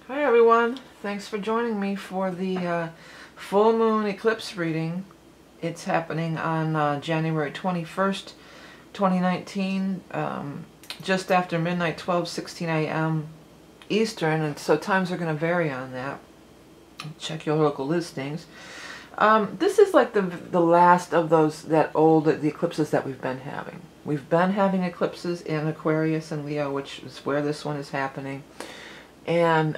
Hi everyone, thanks for joining me for the full moon eclipse reading. It's happening on January 21st, 2019, just after midnight, 12:16 a.m. Eastern, and so times are going to vary on that. Check your local listings. This is like the last of the eclipses that we've been having. We've been having eclipses in Aquarius and Leo, which is where this one is happening. And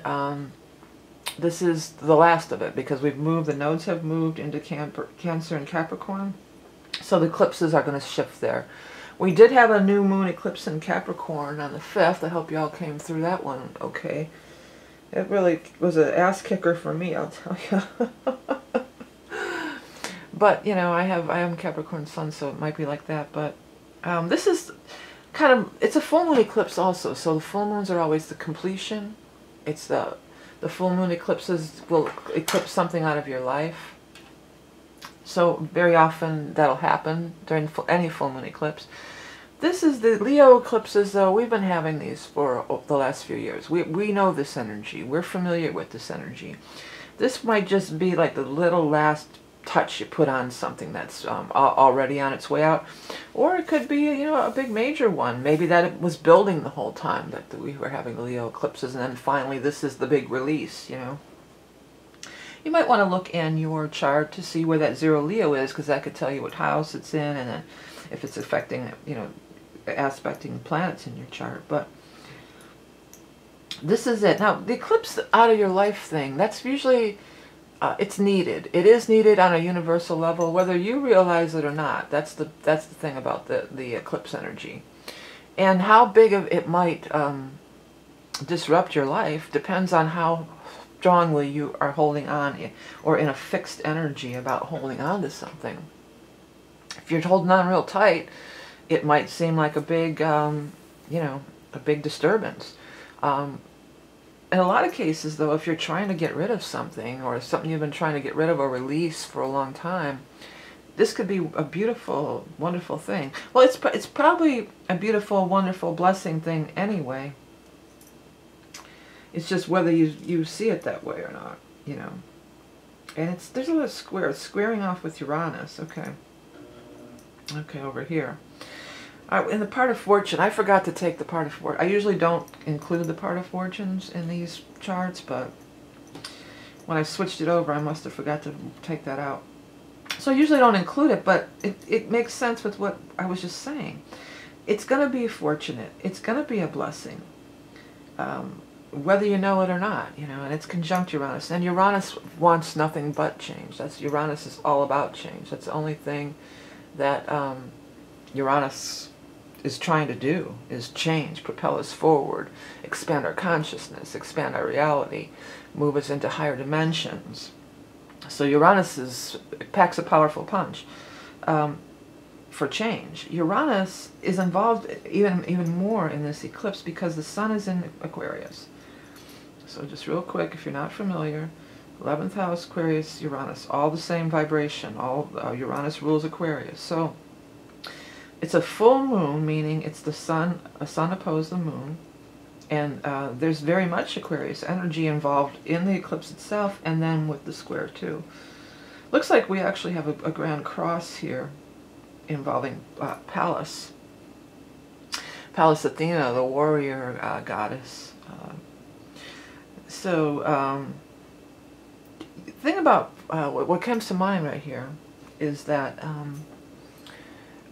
this is the last of it because the nodes have moved into Cancer and Capricorn. So the eclipses are going to shift there. We did have a new moon eclipse in Capricorn on the 5th. I hope y'all came through that one okay. It really was an ass kicker for me, I'll tell you. But, you know, I am Capricorn sun, so it might be like that. But this is kind of, it's a full moon eclipse also. So the full moons are always the completion. It's the full moon eclipses will eclipse something out of your life. So very often that'll happen during any full moon eclipse. This is the Leo eclipses, though. We've been having these for the last few years. We know this energy. We're familiar with this energy. This might just be like the little last touch you put on something that's already on its way out, or it could be, you know, a big major one. Maybe that it was building the whole time that we were having the Leo eclipses, and then finally this is the big release. You know, you might want to look in your chart to see where that 0 Leo is, because that could tell you what house it's in, and then if it's affecting, you know, aspecting planets in your chart. But this is it. Now the eclipse out of your life thing, that's usually it's needed. It is needed on a universal level, whether you realize it or not. That's the thing about the eclipse energy. And how big of it might disrupt your life depends on how strongly you are holding on, or in a fixed energy about holding on to something. If you're holding on real tight, it might seem like a big, you know, a big disturbance. In a lot of cases, though, if you're trying to get rid of something, or something you've been trying to get rid of or release for a long time, this could be a beautiful, wonderful thing. Well, it's probably a beautiful, wonderful, blessing thing anyway. It's just whether you see it that way or not, you know. And there's a little square. It's squaring off with Uranus. Okay. Okay, over here. In the part of fortune, I forgot to take the part of fortune. I usually don't include the part of fortunes in these charts, but when I switched it over, I must have forgot to take that out. So I usually don't include it, but it makes sense with what I was just saying. It's going to be fortunate. It's going to be a blessing, whether you know it or not, you know, and it's conjunct Uranus. And Uranus wants nothing but change. Uranus is all about change. That's the only thing that Uranus is trying to do, is change, propel us forward, expand our consciousness, expand our reality, move us into higher dimensions. So Uranus packs a powerful punch for change. Uranus is involved even more in this eclipse because the sun is in Aquarius. So just real quick, if you're not familiar, 11th house, Aquarius, Uranus, all the same vibration. All Uranus rules Aquarius. So it's a full moon, meaning it's the sun, a sun opposed the moon, and there's very much Aquarius energy involved in the eclipse itself, and then with the square too. Looks like we actually have a grand cross here involving Pallas. Pallas Athena, the warrior goddess. The thing about what comes to mind right here is that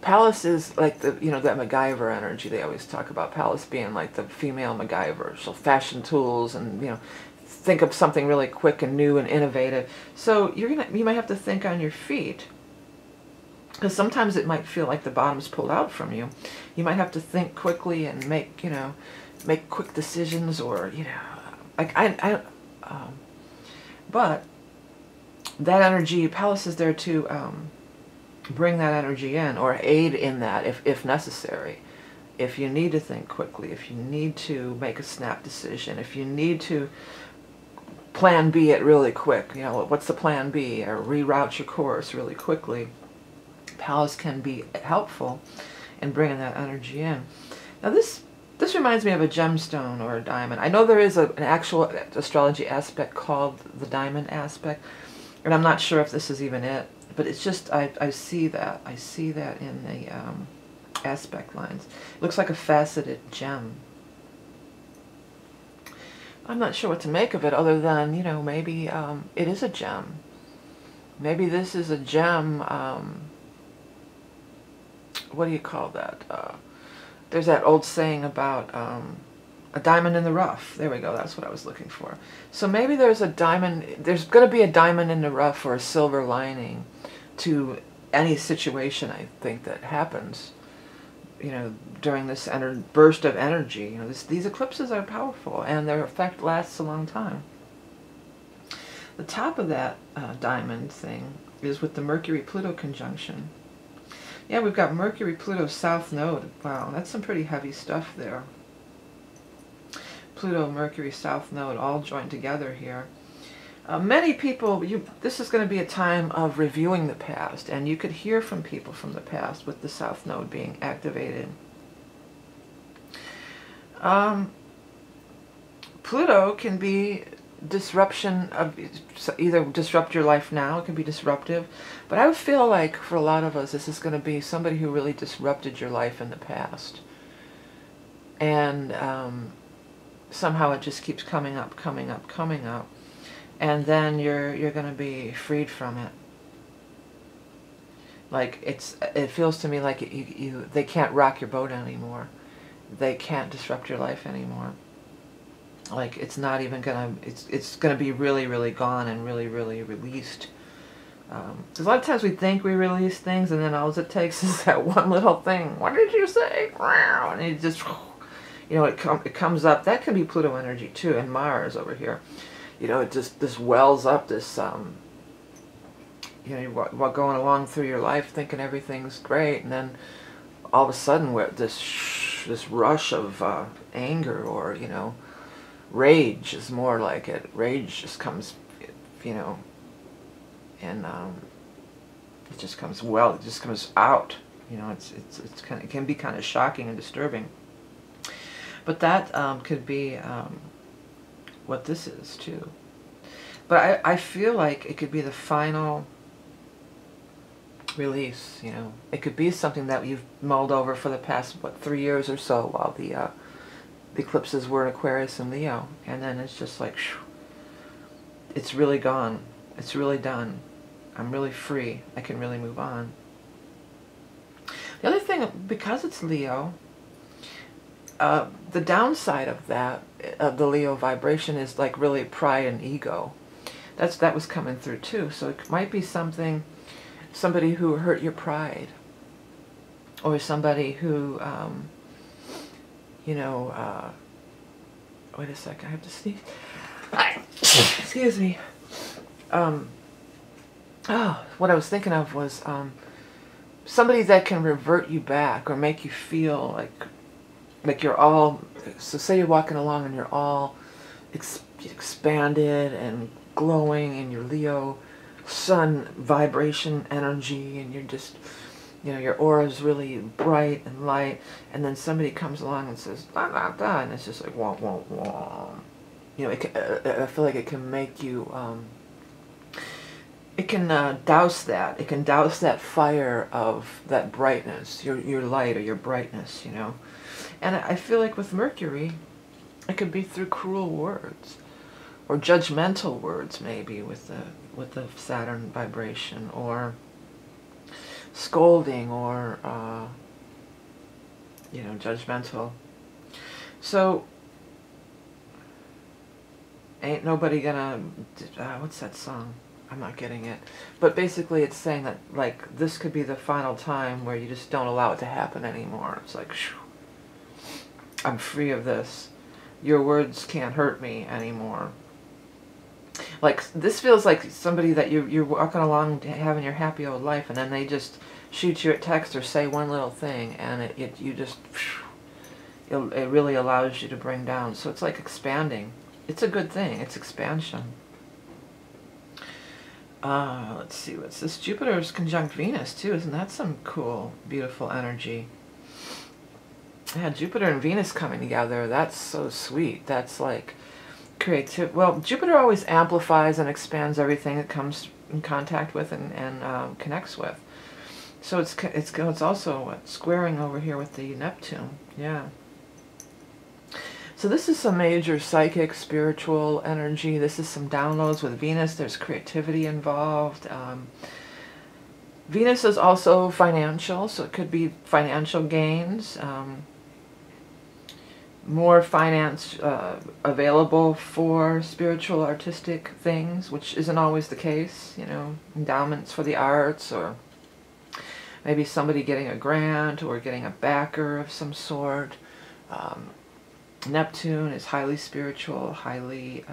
Pallas is like that MacGyver energy. They always talk about Pallas being like the female MacGyver. She'll fashion tools and, you know, think of something really quick and new and innovative. So you might have to think on your feet, because sometimes it might feel like the bottom's pulled out from you. You might have to think quickly and make quick decisions, or, you know, but that energy, Pallas is there to bring that energy in, or aid in that if necessary. If you need to think quickly, if you need to make a snap decision, if you need to plan B it really quick, you know, what's the plan B, or reroute your course really quickly, Pallas can be helpful in bringing that energy in. Now this This reminds me of a gemstone or a diamond. I know there is an actual astrology aspect called the diamond aspect, and I'm not sure if this is even it, but it's just, I see that. I see that in the aspect lines. It looks like a faceted gem. I'm not sure what to make of it other than, you know, maybe it is a gem. Maybe this is a gem, what do you call that? There's that old saying about a diamond in the rough. There we go, that's what I was looking for. So maybe there's a diamond, there's going to be a diamond in the rough or a silver lining to any situation, I think, that happens, you know, during this burst of energy. You know, these eclipses are powerful, and their effect lasts a long time. The top of that diamond thing is with the Mercury-Pluto conjunction. Yeah, we've got Mercury-Pluto South Node. Wow, that's some pretty heavy stuff there. Pluto-Mercury South Node all joined together here. Many people, this is going to be a time of reviewing the past, and you could hear from people from the past with the South Node being activated. Pluto can be disruption of, either disrupt your life now, it can be disruptive, but I would feel like for a lot of us this is going to be somebody who really disrupted your life in the past, and somehow it just keeps coming up, and then you're going to be freed from it. Like it feels to me like they can't rock your boat anymore, they can't disrupt your life anymore. Like it's not even gonna, it's gonna be really, really gone and really, really released. Because a lot of times we think we release things, and then all it takes is that one little thing. What did you say? And it just, you know, it comes up. That can be Pluto energy too, and Mars over here. You know, it just this wells up. This, you know, you're going along through your life thinking everything's great, and then all of a sudden, this rush of anger, or, you know, rage is more like it. Rage just comes, you know, and it just comes, well, it just comes out. You know, it's kind of, it can be kind of shocking and disturbing. But that could be what this is too. But I feel like it could be the final release. You know, it could be something that you've mulled over for the past, what, 3 years or so, while the eclipses were in Aquarius and Leo, and then it's just like, shoo, it's really gone. It's really done. I'm really free. I can really move on. The other thing, because it's Leo, the downside of that, of the Leo vibration, is like really pride and ego. That was coming through too. So it might be somebody who hurt your pride, or somebody who, you know, wait a second, I have to sneeze. Excuse me. Oh, what I was thinking of was somebody that can revert you back, or make you feel like you're all, so say you're walking along and you're all expanded and glowing in your Leo sun vibration energy, and you're just, you know, your aura is really bright and light, and then somebody comes along and says, da, da, da, and it's just like, wah, wah, wah. You know, I feel like it can make you, it can douse that. It can douse that fire of that brightness, your light or your brightness, you know. And I feel like with Mercury, it could be through cruel words, or judgmental words, maybe with the Saturn vibration, or scolding, or you know, judgmental. So ain't nobody gonna, what's that song? I'm not getting it. But basically it's saying that, like, this could be the final time where you just don't allow it to happen anymore. It's like, shoo, I'm free of this. Your words can't hurt me anymore. Like, this feels like somebody that you're walking along having your happy old life, and then they just shoot you a text or say one little thing, and it really allows you to bring down. So it's like expanding. It's a good thing. It's expansion. Let's see, what's this? Jupiter's conjunct Venus too. Isn't that some cool, beautiful energy? Yeah, Jupiter and Venus coming together, that's so sweet. That's like creative. Well, Jupiter always amplifies and expands everything it comes in contact with and connects with. So it's also what, squaring over here with the Neptune. Yeah. So this is some major psychic, spiritual energy. This is some downloads with Venus. There's creativity involved. Venus is also financial, so it could be financial gains. More finance available for spiritual, artistic things, which isn't always the case, you know, endowments for the arts, or maybe somebody getting a grant or getting a backer of some sort. Neptune is highly spiritual, highly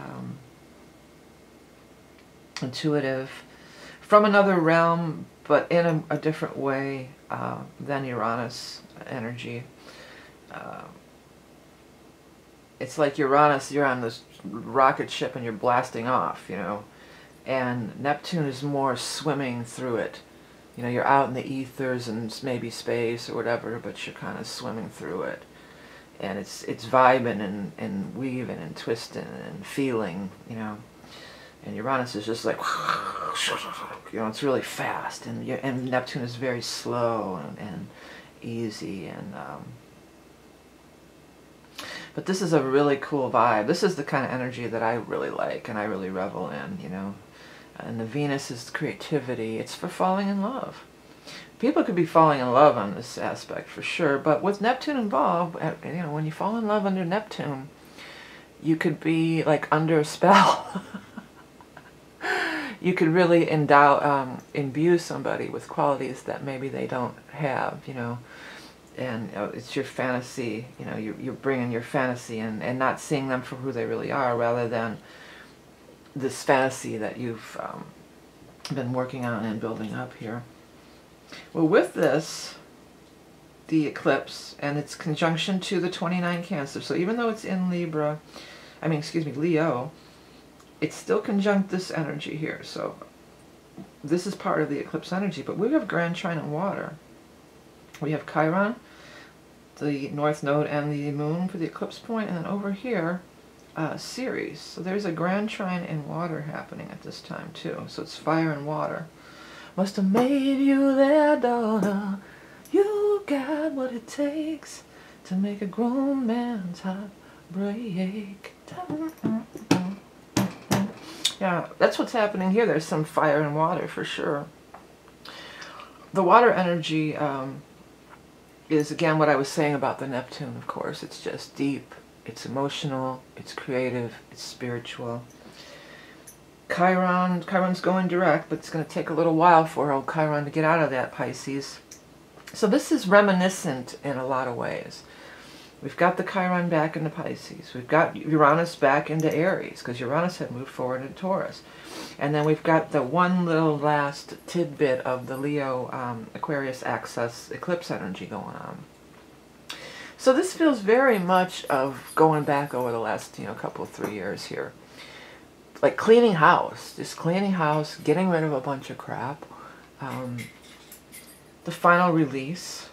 intuitive, from another realm, but in a different way than Uranus energy. It's like Uranus, you're on this rocket ship and you're blasting off, you know, and Neptune is more swimming through it. You know, you're out in the ethers and maybe space or whatever, but you're kind of swimming through it. And it's vibing and weaving and twisting and feeling, you know. And Uranus is just like, you know, it's really fast. And Neptune is very slow and easy. And but this is a really cool vibe. This is the kind of energy that I really like and I really revel in, you know. And the Venus is creativity. It's for falling in love. People could be falling in love on this aspect for sure, but with Neptune involved, you know, when you fall in love under Neptune, you could be like under a spell. You could really imbue somebody with qualities that maybe they don't have, you know. And it's your fantasy, you know, you're bringing your fantasy and not seeing them for who they really are, rather than this fantasy that you've been working on and building up here. Well, with this, the eclipse, and its conjunction to the 29 Cancer, so even though it's in Leo, it's still conjunct this energy here. So this is part of the eclipse energy, but we have Grand Trine in water. We have Chiron, the North Node, and the Moon for the eclipse point, and then over here, Ceres. So there's a Grand Trine in water happening at this time too. So it's fire and water. Must have made you their daughter. You got what it takes to make a grown man's heart break. Yeah, that's what's happening here. There's some fire and water for sure. The water energy is, again, what I was saying about the Neptune, of course. It's just deep, it's emotional, it's creative, it's spiritual. Chiron's going direct, but it's going to take a little while for old Chiron to get out of that Pisces. So this is reminiscent in a lot of ways. We've got the Chiron back into Pisces. We've got Uranus back into Aries, because Uranus had moved forward into Taurus. And then we've got the one little last tidbit of the Leo Aquarius axis eclipse energy going on. So this feels very much of going back over the last, you know, couple of 3 years here. Like cleaning house, just cleaning house, getting rid of a bunch of crap. The final release.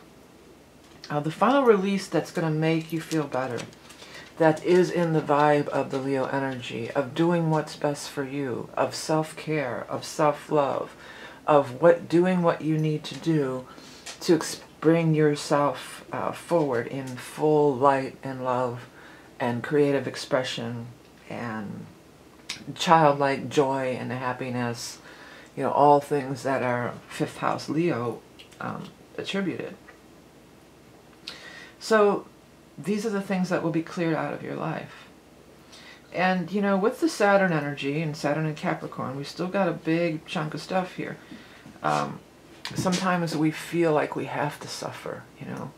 The final release that's going to make you feel better. That is in the vibe of the Leo energy, of doing what's best for you, of self-care, of self-love, of doing what you need to do to bring yourself forward in full light and love and creative expression and childlike joy and happiness, you know, all things that are 5th house Leo attributed. So these are the things that will be cleared out of your life. And, you know, with the Saturn energy and Saturn in Capricorn, we still got a big chunk of stuff here. Sometimes we feel like we have to suffer, you know.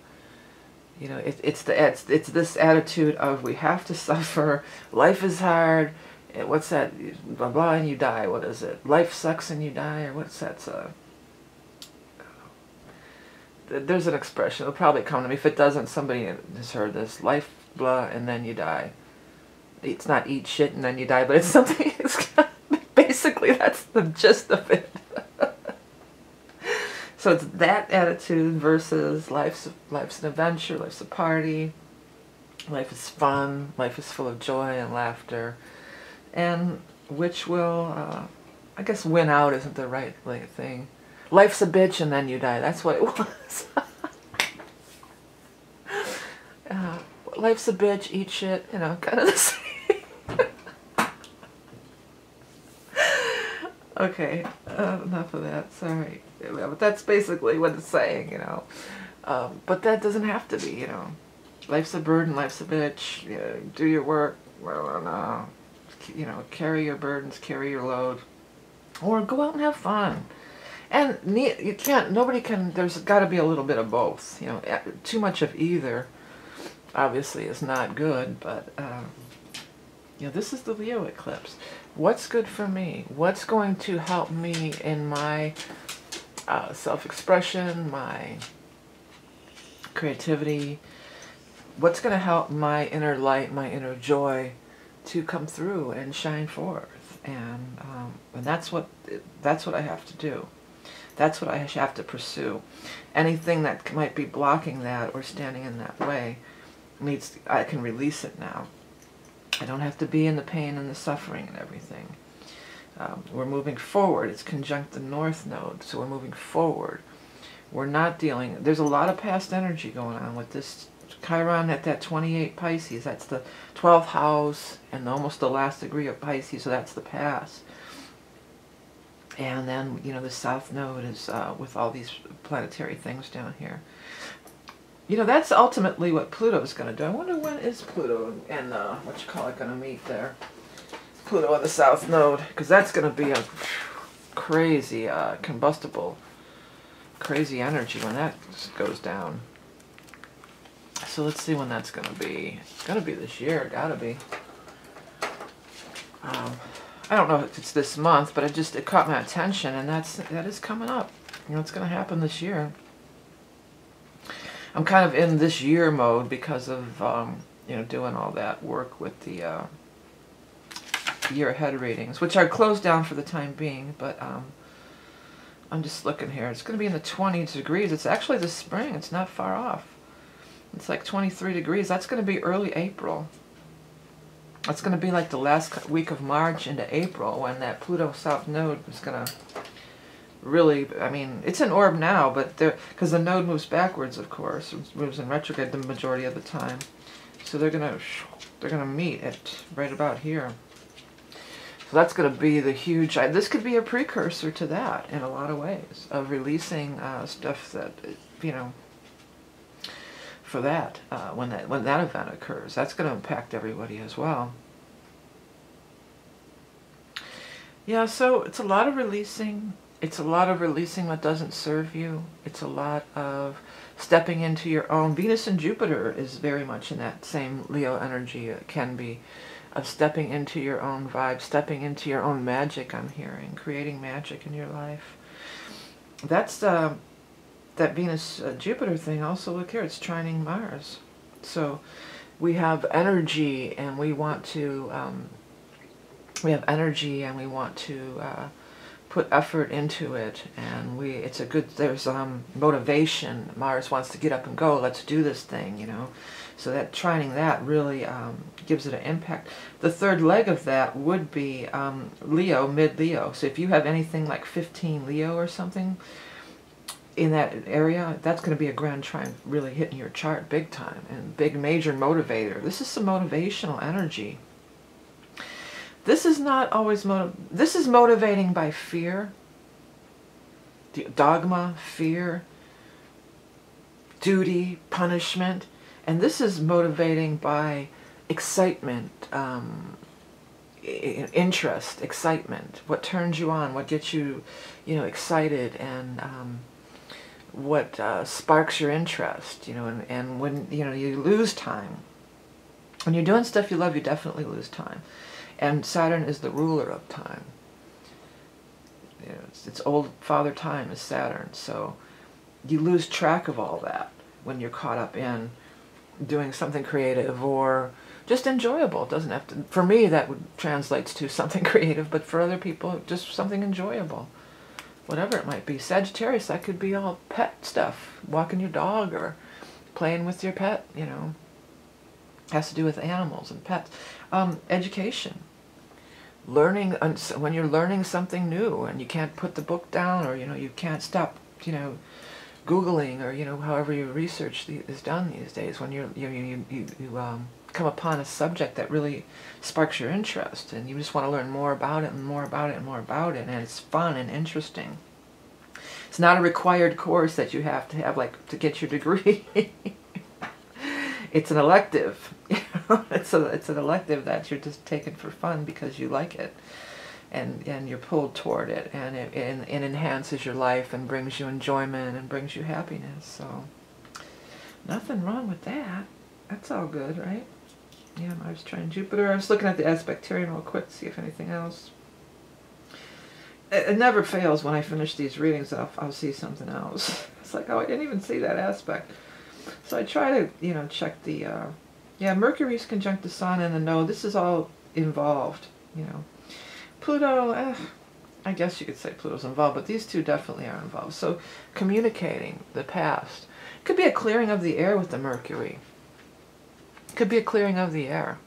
You know, it's this attitude of we have to suffer, life is hard, what's that, blah blah, and you die, what is it, life sucks and you die, or what's that, there's an expression, it'll probably come to me, if it doesn't, somebody has heard this, life blah, and then you die. It's not eat shit and then you die, but it's something, basically that's the gist of it. So it's that attitude versus life's an adventure, life's a party, life is fun, life is full of joy and laughter, and which will, I guess win out isn't the right thing. Life's a bitch and then you die. That's what it was. Life's a bitch, eat shit, you know, kind of the same. Okay, enough of that, sorry. Yeah, but that's basically what it's saying, you know. But that doesn't have to be, you know. Life's a burden, life's a bitch, you know, do your work, well, no. You know, carry your burdens, carry your load. Or go out and have fun. And you can't, nobody can, there's got to be a little bit of both, you know. Too much of either, obviously, is not good, but, you know, this is the Leo eclipse. What's good for me? What's going to help me in my self-expression, my creativity? What's going to help my inner light, my inner joy to come through and shine forth? And that's what I have to do. That's what I have to pursue. Anything that might be blocking that or standing in that way I can release it now. I don't have to be in the pain and the suffering and everything. We're moving forward. It's conjunct the North Node, so we're moving forward. We're not dealing... There's a lot of past energy going on with this Chiron at that 28 Pisces. That's the 12th house and almost the last degree of Pisces, so that's the past. And then, you know, the South Node is with all these planetary things down here. You know, that's ultimately what Pluto is going to do. I wonder when is Pluto and going to meet there. Pluto on the South Node, because that's going to be a crazy, combustible, crazy energy when that goes down. So let's see when that's going to be. It's going to be this year, got to be. I don't know if it's this month, but it caught my attention, and that is coming up. You know, it's going to happen this year. I'm kind of in this year mode because of, you know, doing all that work with the year ahead readings, which are closed down for the time being, but I'm just looking here. It's going to be in the 20 degrees. It's actually the spring. It's not far off. It's like 23 degrees. That's going to be early April. That's going to be like the last week of March into April when that Pluto South Node is going to really, I mean, it's an orb now, but because the node moves backwards, of course, it moves in retrograde the majority of the time. So they're gonna meet at right about here. So that's gonna be the huge. This could be a precursor to that in a lot of ways of releasing stuff that, you know, for that when that event occurs. That's gonna impact everybody as well. Yeah, so it's a lot of releasing. It's a lot of releasing what doesn't serve you. It's a lot of stepping into your own. Venus and Jupiter is very much in that same Leo energy. It can be of stepping into your own vibe, stepping into your own magic, I'm hearing, creating magic in your life. That's that Venus-Jupiter thing. Also, look here, it's trining Mars. So we have energy and we want to, put effort into it, and it's a good, there's motivation. Mars wants to get up and go, let's do this thing, you know. So that trining that really gives it an impact. The third leg of that would be Leo, mid-Leo. So if you have anything like 15 Leo or something in that area, that's going to be a grand trine really hitting your chart big time, and big major motivator. This is some motivational energy. This is not always this is motivating by fear, dogma, fear, duty, punishment, and this is motivating by excitement, interest, excitement. What turns you on? What gets you, you know, excited, and what sparks your interest, you know, and when, you know, you lose time. When you're doing stuff you love, you definitely lose time. And Saturn is the ruler of time. You know, it's old father time is Saturn, so you lose track of all that when you're caught up in doing something creative or just enjoyable. It doesn't have to, for me that translates to something creative, but for other people just something enjoyable. whatever it might be. Sagittarius, that could be all pet stuff, walking your dog or playing with your pet, you know. Has to do with animals and pets. Education. Learning, when you're learning something new and you can't put the book down, or, you know, you can't stop, you know, Googling, or, you know, however your research is done these days, when you come upon a subject that really sparks your interest and you just want to learn more about it and more about it and more about it, and it's fun and interesting. It's not a required course that you have to have, like, to get your degree. It's an elective. It's an elective that you're just taking for fun because you like it, and you're pulled toward it, and it enhances your life and brings you enjoyment and brings you happiness. So nothing wrong with that. That's all good, right? Yeah, Mars trine Jupiter. I was looking at the aspectarium real quick to see if anything else. It never fails when I finish these readings. I'll see something else. It's like, oh, I didn't even see that aspect. So I try to, you know, check the, yeah, Mercury's conjunct the Sun, and no, this is all involved, you know. Pluto, I guess you could say Pluto's involved, but these two definitely are involved. So communicating the past. Could be a clearing of the air with the Mercury. Could be a clearing of the air.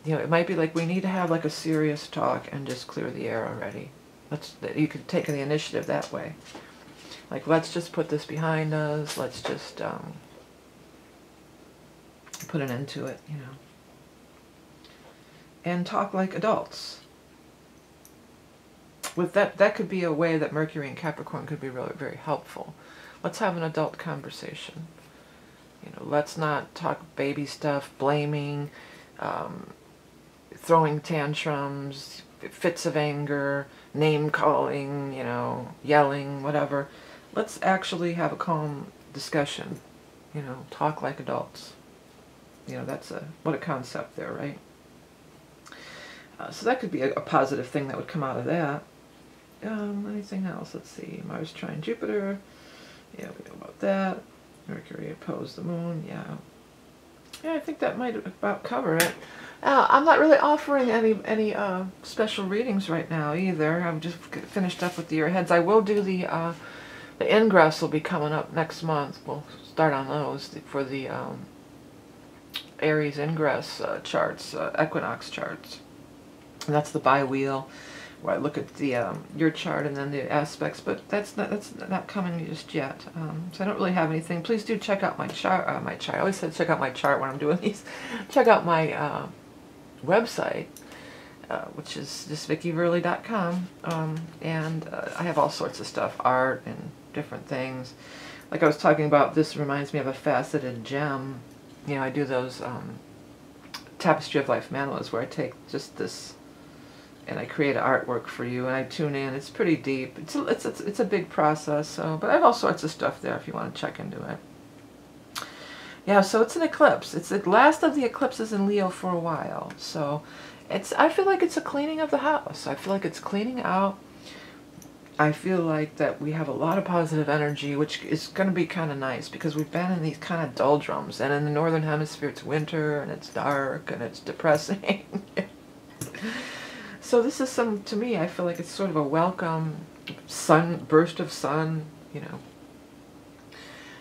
You know, it might be like we need to have like a serious talk and just clear the air already. You could take the initiative that way. Like, let's just put this behind us. Let's just put an end to it, you know. And talk like adults. With that could be a way that Mercury and Capricorn could be really very helpful. Let's have an adult conversation. You know, let's not talk baby stuff, blaming, throwing tantrums, fits of anger, name calling, you know, yelling, whatever. Let's actually have a calm discussion, you know, talk like adults. You know, that's what a concept there, right? So that could be a positive thing that would come out of that. Anything else? Let's see. Mars trine Jupiter. Yeah, we know about that. Mercury opposed the Moon. Yeah. Yeah, I think that might about cover it. I'm not really offering any special readings right now either. I've just finished up with the year aheads. I will do the ingress will be coming up next month. We'll start on those for the Aries ingress charts, equinox charts. And that's the bi-wheel, where I look at the your chart and then the aspects, but that's not coming just yet. So I don't really have anything. Please do check out my chart. I always said check out my chart when I'm doing these. Check out my website, which is just VickieVerley.com, and I have all sorts of stuff, art and different things. Like I was talking about, this reminds me of a faceted gem. You know, I do those Tapestry of Life mandalas where I take just this and I create artwork for you, and I tune in. It's pretty deep. It's a big process. So, but I have all sorts of stuff there if you want to check into it. Yeah, so it's an eclipse. It's the last of the eclipses in Leo for a while. So I feel like it's a cleaning of the house. I feel like it's cleaning out. I feel like that we have a lot of positive energy, which is going to be kind of nice because we've been in these kind of doldrums. And in the Northern Hemisphere, it's winter and it's dark and it's depressing. So this is to me, I feel like it's sort of a welcome burst of sun, you know.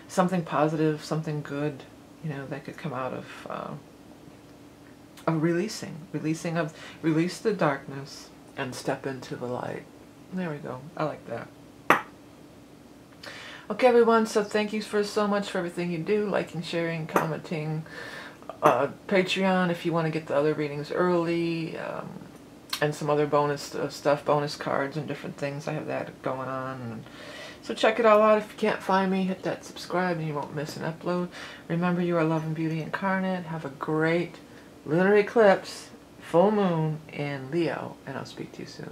Something positive, something good, you know, that could come out of release the darkness and step into the light. There we go. I like that. Okay, everyone. So thank you so much for everything you do, liking, sharing, commenting. Patreon if you want to get the other readings early, and some other bonus stuff, bonus cards and different things. I have that going on. So check it all out. If you can't find me, hit that subscribe and you won't miss an upload. Remember, you are love and beauty incarnate. Have a great lunar eclipse, full moon in Leo, and I'll speak to you soon.